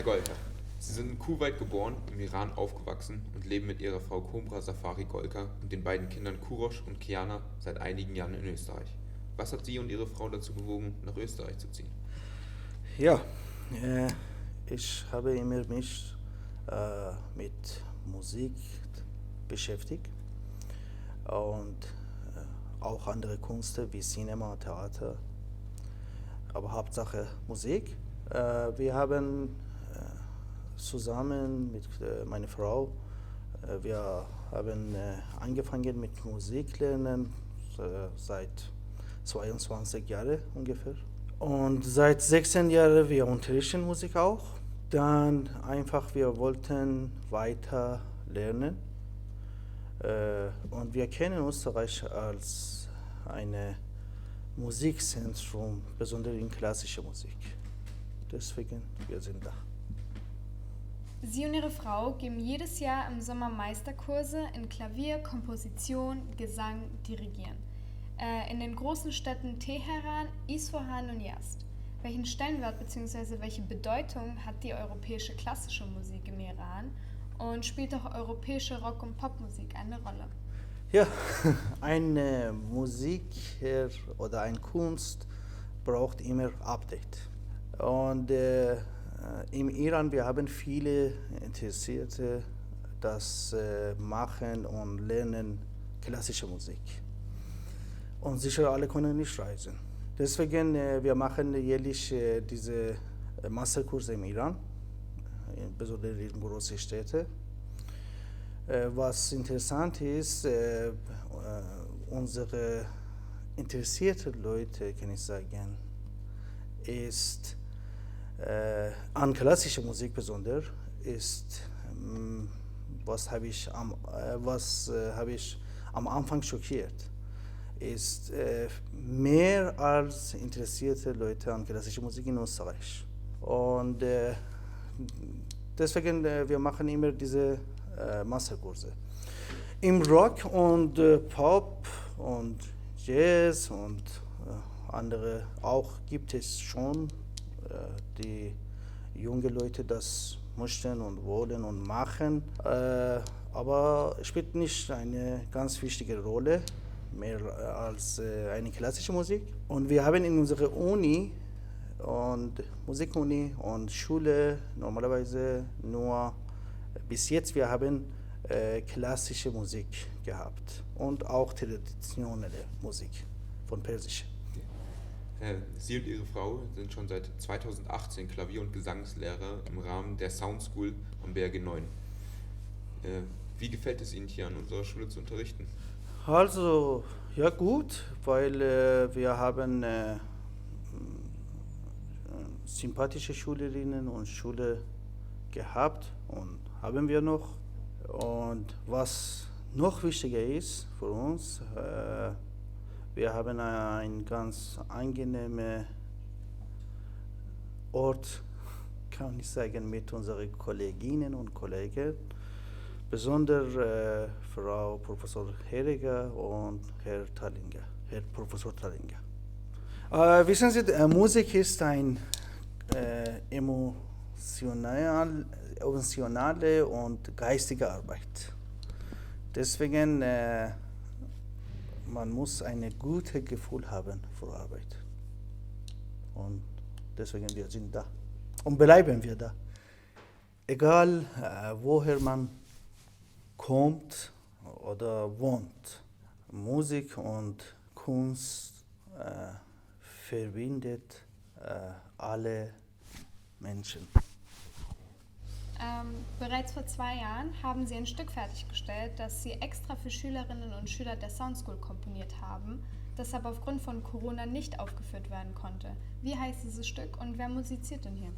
Herr Golka, Sie sind in Kuwait geboren, im Iran aufgewachsen und leben mit Ihrer Frau Kobra Safari Golka und den beiden Kindern Kurosh und Kiana seit einigen Jahren in Österreich. Was hat Sie und Ihre Frau dazu bewogen, nach Österreich zu ziehen? Ja, äh, ich habe immer mich mit Musik beschäftigt und auch andere Künste wie Cinema, Theater, aber Hauptsache Musik. Wir haben zusammen mit meiner Frau, wir haben angefangen mit Musik lernen seit 22 Jahren ungefähr. Und seit 16 Jahren wir unterrichten Musik auch. Dann einfach wir wollten weiter lernen. Und wir kennen Österreich als ein Musikzentrum, besonders in klassischer Musik. Deswegen wir sind da. Sie und Ihre Frau geben jedes Jahr im Sommer Meisterkurse in Klavier, Komposition, Gesang, Dirigieren. In den großen Städten Teheran, Isfahan und Yazd. Welchen Stellenwert bzw. welche Bedeutung hat die europäische klassische Musik im Iran und spielt auch europäische Rock- und Popmusik eine Rolle? Ja, eine Musik oder eine Kunst braucht immer Update. Und im Iran wir haben viele Interessierte, das machen und lernen klassische Musik. Und sicher alle können nicht reisen. Deswegen wir machen jährlich diese Masterkurse im Iran, besonders in großen Städten. Was interessant ist, unsere interessierten Leute, kann ich sagen, ist an klassischer Musik besonders, ist was habe ich am Anfang schockiert, ist mehr als interessierte Leute an klassischer Musik in Österreich. Und deswegen wir machen immer diese Masterkurse. Im Rock und Pop und Jazz und andere auch gibt es schon die junge Leute das möchten und wollen und machen, aber spielt nicht eine ganz wichtige Rolle mehr als eine klassische Musik. Und wir haben in unserer Uni und Musikuni und Schule normalerweise nur bis jetzt wir haben klassische Musik gehabt und auch traditionelle Musik von Persisch. Sie und Ihre Frau sind schon seit 2018 Klavier- und Gesangslehrer im Rahmen der Sound School am BRG 9. Wie gefällt es Ihnen hier an unserer Schule zu unterrichten? Also, ja gut, weil wir haben sympathische Schülerinnen und Schüler gehabt und haben wir noch. Und was noch wichtiger ist für uns, wir haben einen ganz angenehmen Ort, kann ich sagen, mit unseren Kolleginnen und Kollegen, besonders Frau Professor Heriger und Herr Professor Tallinger. Wissen Sie, Musik ist eine emotionale und geistige Arbeit. Deswegen man muss ein gutes Gefühl haben für Arbeit. Und deswegen wir sind da. Und bleiben wir da. Egal woher man kommt oder wohnt. Musik und Kunst verbindet alle Menschen. Bereits vor 2 Jahren haben Sie ein Stück fertiggestellt, das Sie extra für Schülerinnen und Schüler der Sound School komponiert haben, das aber aufgrund von Corona nicht aufgeführt werden konnte. Wie heißt dieses Stück und wer musiziert denn hier?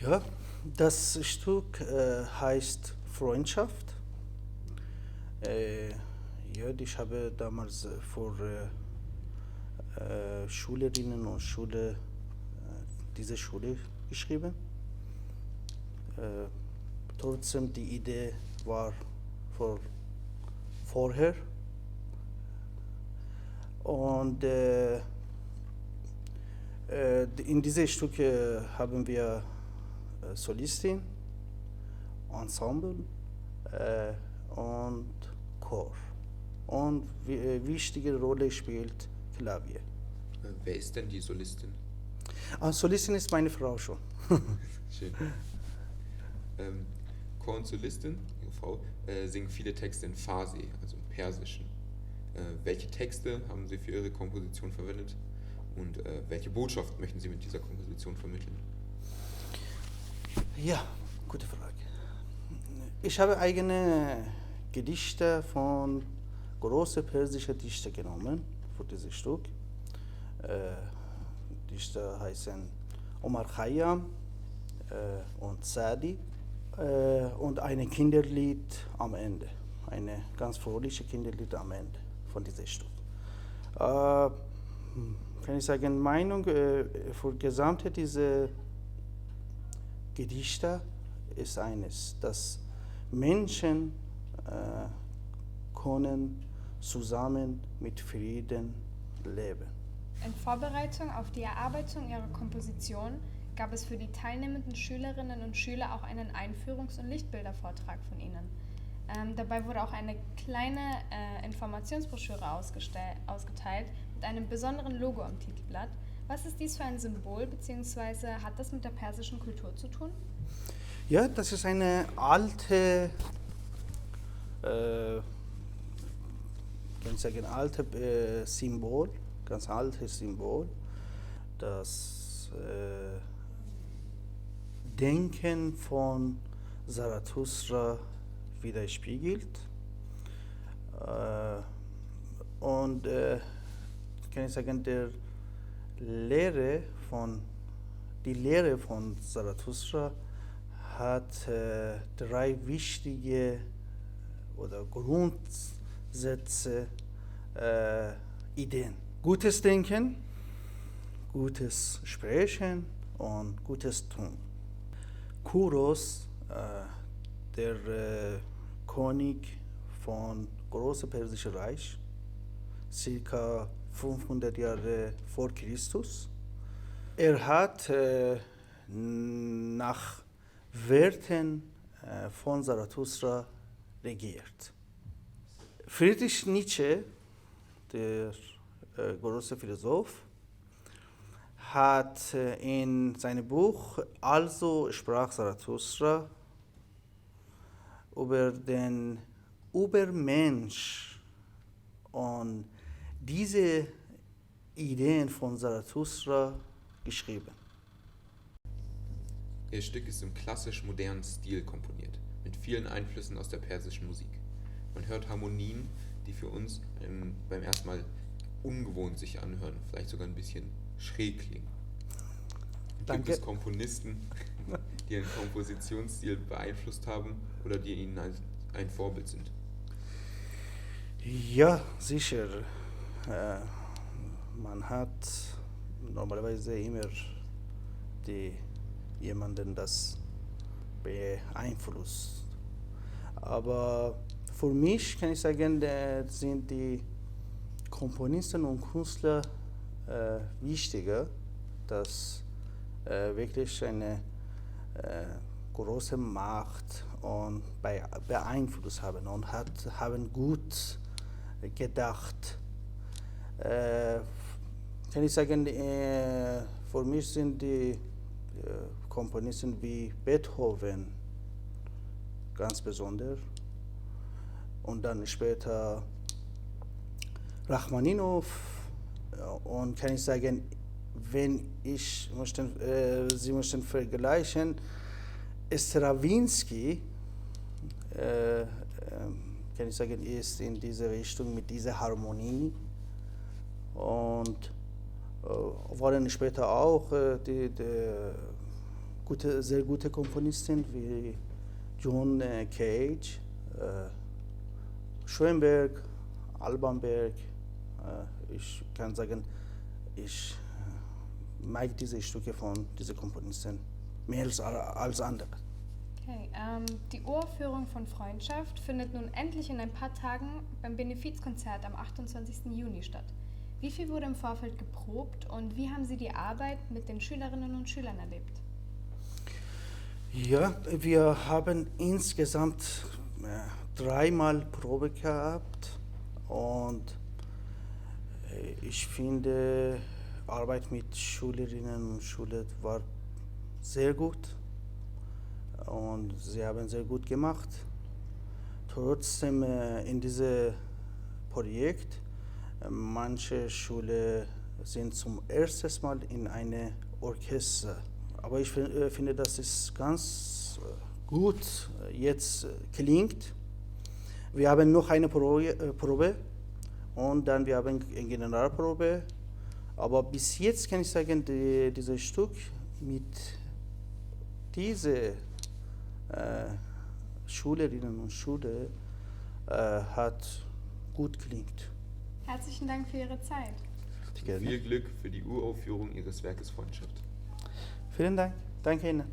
Ja, das Stück heißt Freundschaft. Ja, ich habe damals für Schülerinnen und Schüler dieser Schule geschrieben. Trotzdem die Idee war vorher. Und in diese Stücke haben wir Solistin, Ensemble und Chor. Und wichtige Rolle spielt Klavier. Wer ist denn die Solistin? Solistin ist meine Frau schon. Schön. Chor und Solistin, Ihre Frau, singen viele Texte in Farsi, also im Persischen. Welche Texte haben Sie für Ihre Komposition verwendet und welche Botschaft möchten Sie mit dieser Komposition vermitteln? Ja, gute Frage. Ich habe eigene Gedichte von großen persischen Dichtern genommen für dieses Stück. Dichter heißen Omar Khayyam und Sadi und ein Kinderlied am Ende, eine ganz fröhliche Kinderlied am Ende von diesem Stück. Kann ich sagen, Meinung für gesamte diese Gedichte ist eines, dass Menschen können zusammen mit Frieden leben. In Vorbereitung auf die Erarbeitung ihrer Komposition gab es für die teilnehmenden Schülerinnen und Schüler auch einen Einführungs- und Lichtbildervortrag von ihnen. Dabei wurde auch eine kleine Informationsbroschüre ausgeteilt mit einem besonderen Logo am Titelblatt. Was ist dies für ein Symbol, beziehungsweise hat das mit der persischen Kultur zu tun? Ja, das ist eine alte, kann ich sagen, alte Symbol, ganz altes Symbol, das Denken von Zarathustra widerspiegelt. Und kann ich sagen, die Lehre von Zarathustra hat drei wichtige oder Grundsätze, Ideen. Gutes Denken, gutes Sprechen und gutes Tun. Kuros, der König von großem Persischen Reich, circa 500 Jahre vor Christus. Er hat nach Werten von Zarathustra regiert. Friedrich Nietzsche, der große Philosoph, hat in seinem Buch Also sprach Zarathustra über den Übermensch und diese Ideen von Zarathustra geschrieben. Ihr Stück ist im klassisch-modernen Stil komponiert, mit vielen Einflüssen aus der persischen Musik. Man hört Harmonien, die für uns beim ersten Mal ungewohnt sich anhören, vielleicht sogar ein bisschen schräg klingen. Danke. Gibt es Komponisten, die Ihren Kompositionsstil beeinflusst haben oder die Ihnen ein Vorbild sind? Ja, sicher. Man hat normalerweise immer jemanden, das beeinflusst. Aber für mich kann ich sagen, sind die Komponisten und Künstler wichtiger, dass wirklich eine große Macht und beeinflusst haben und haben gut gedacht. Kann ich sagen, für mich sind die Komponisten wie Beethoven ganz besonders und dann später Rachmaninow und kann ich sagen, wenn Sie möchten vergleichen, Stravinsky, kann ich sagen, ist in diese Richtung mit dieser Harmonie und waren später auch sehr gute Komponisten wie John Cage, Schoenberg, Alban Berg. Ich kann sagen, ich mag diese Stücke von diesen Komponisten mehr als andere. Okay, die Uraufführung von Freundschaft findet nun endlich in ein paar Tagen beim Benefizkonzert am 28. Juni statt. Wie viel wurde im Vorfeld geprobt und wie haben Sie die Arbeit mit den Schülerinnen und Schülern erlebt? Ja, wir haben insgesamt dreimal Probe gehabt und ich finde, Arbeit mit Schülerinnen und Schülern war sehr gut und sie haben sehr gut gemacht. Trotzdem in diesem Projekt, manche Schüler sind zum ersten Mal in einem Orchester. Aber ich finde, dass es ganz gut jetzt klingt. Wir haben noch eine Probe und dann wir haben eine Generalprobe. Aber bis jetzt kann ich sagen, dieses Stück mit diesen Schülerinnen und Schülern hat gut klingt. Herzlichen Dank für Ihre Zeit. Viel Glück für die Uraufführung Ihres Werkes Freundschaft. Vielen Dank. Danke Ihnen.